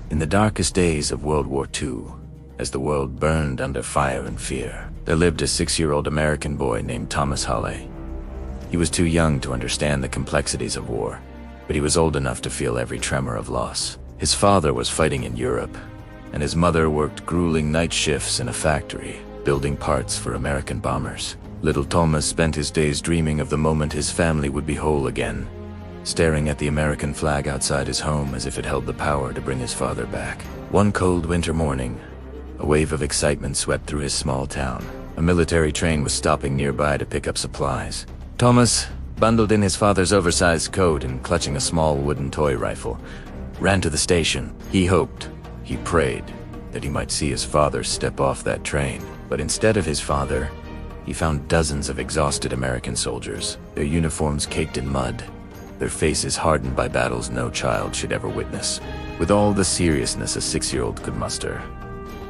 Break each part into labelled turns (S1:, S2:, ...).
S1: In the darkest days of World War II, as the world burned under fire and fear, there lived a 6-year-old American boy named Thomas Hawley. He was too young to understand the complexities of war, but he was old enough to feel every tremor of loss. His father was fighting in Europe, and his mother worked grueling night shifts in a factory, building parts for American bombers. Little Thomas spent his days dreaming of the moment his family would be whole again, staring at the American flag outside his home as if it held the power to bring his father back. One cold winter morning, a wave of excitement swept through his small town. A military train was stopping nearby to pick up supplies. Thomas, bundled in his father's oversized coat and clutching a small wooden toy rifle, ran to the station. He hoped, he prayed, that he might see his father step off that train. But instead of his father, he found dozens of exhausted American soldiers, their uniforms caked in mud, their faces hardened by battles no child should ever witness. With all the seriousness a 6-year-old could muster,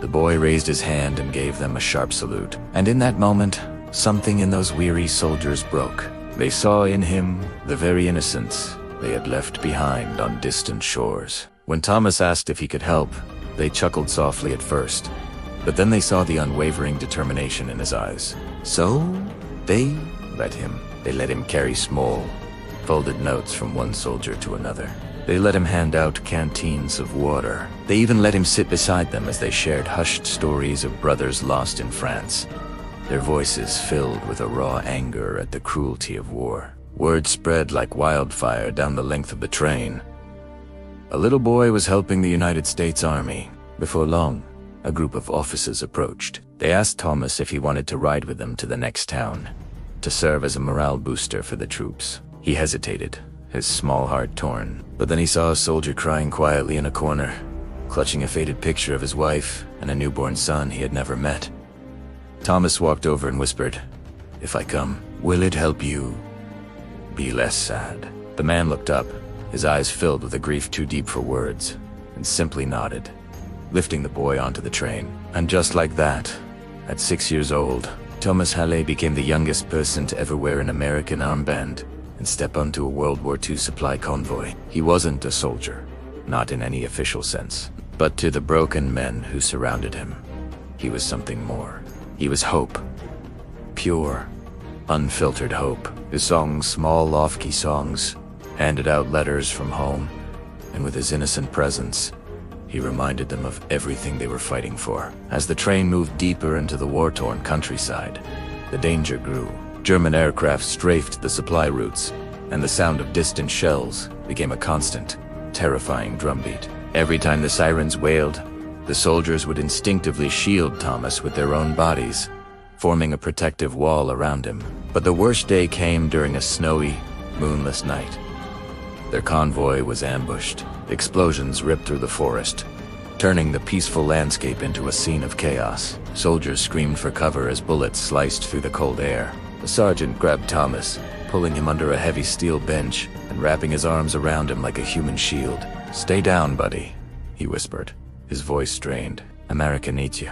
S1: the boy raised his hand and gave them a sharp salute. And in that moment, something in those weary soldiers broke. They saw in him the very innocence they had left behind on distant shores. When Thomas asked if he could help, they chuckled softly at first, but then they saw the unwavering determination in his eyes. So they let him. They let him carry small, folded notes from one soldier to another. They let him hand out canteens of water. They even let him sit beside them as they shared hushed stories of brothers lost in France, their voices filled with a raw anger at the cruelty of war. Word spread like wildfire down the length of the train. A little boy was helping the United States Army. Before long, a group of officers approached. They asked Thomas if he wanted to ride with them to the next town, to serve as a morale booster for the troops. He hesitated, his small heart torn. But then he saw a soldier crying quietly in a corner, clutching a faded picture of his wife and a newborn son he had never met. Thomas walked over and whispered, "If I come, will it help you be less sad?" The man looked up, his eyes filled with a grief too deep for words, and simply nodded, lifting the boy onto the train. And just like that, at 6 years old, Thomas Hawley became the youngest person to ever wear an American armband and step onto a World War II supply convoy. He wasn't a soldier, not in any official sense, but to the broken men who surrounded him, he was something more. He was hope. Pure, unfiltered hope. His songs, small off-key songs, handed out letters from home, and with his innocent presence, he reminded them of everything they were fighting for. As the train moved deeper into the war-torn countryside, the danger grew. German aircraft strafed the supply routes, and the sound of distant shells became a constant, terrifying drumbeat. Every time the sirens wailed, the soldiers would instinctively shield Thomas with their own bodies, forming a protective wall around him. But the worst day came during a snowy, moonless night. Their convoy was ambushed. Explosions ripped through the forest, turning the peaceful landscape into a scene of chaos. Soldiers screamed for cover as bullets sliced through the cold air. The sergeant grabbed Thomas, pulling him under a heavy steel bench and wrapping his arms around him like a human shield. "Stay down, buddy," he whispered, his voice strained. "America needs you."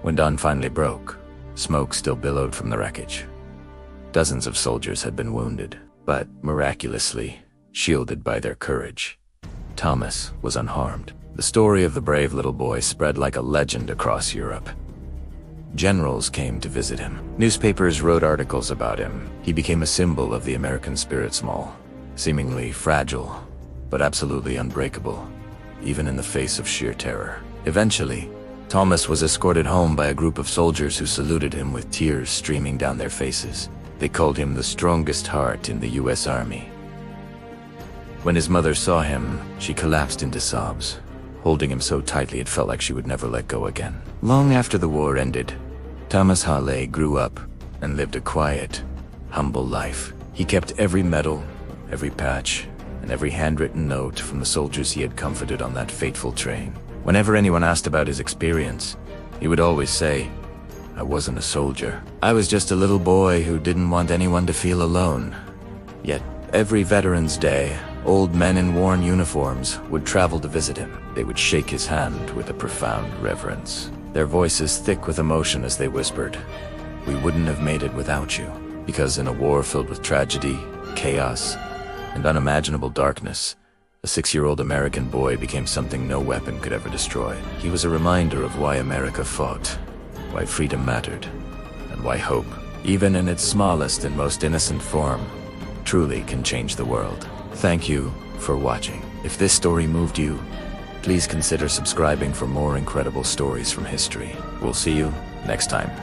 S1: When dawn finally broke, smoke still billowed from the wreckage. Dozens of soldiers had been wounded, but miraculously, shielded by their courage, Thomas was unharmed. The story of the brave little boy spread like a legend across Europe. Generals came to visit him. Newspapers wrote articles about him. He became a symbol of the American spirit, small, seemingly fragile, but absolutely unbreakable, even in the face of sheer terror. Eventually, Thomas was escorted home by a group of soldiers who saluted him with tears streaming down their faces. They called him the strongest heart in the U.S. Army. When his mother saw him, she collapsed into sobs, holding him so tightly it felt like she would never let go again. Long after the war ended, Thomas Hawley grew up and lived a quiet, humble life. He kept every medal, every patch, and every handwritten note from the soldiers he had comforted on that fateful train. Whenever anyone asked about his experience, he would always say, "I wasn't a soldier. I was just a little boy who didn't want anyone to feel alone." Yet, every Veterans Day, old men in worn uniforms would travel to visit him. They would shake his hand with a profound reverence, their voices thick with emotion as they whispered, "We wouldn't have made it without you." Because in a war filled with tragedy, chaos, and unimaginable darkness, a 6-year-old American boy became something no weapon could ever destroy. He was a reminder of why America fought, why freedom mattered, and why hope, even in its smallest and most innocent form, truly can change the world. Thank you for watching. If this story moved you, please consider subscribing for more incredible stories from history. We'll see you next time.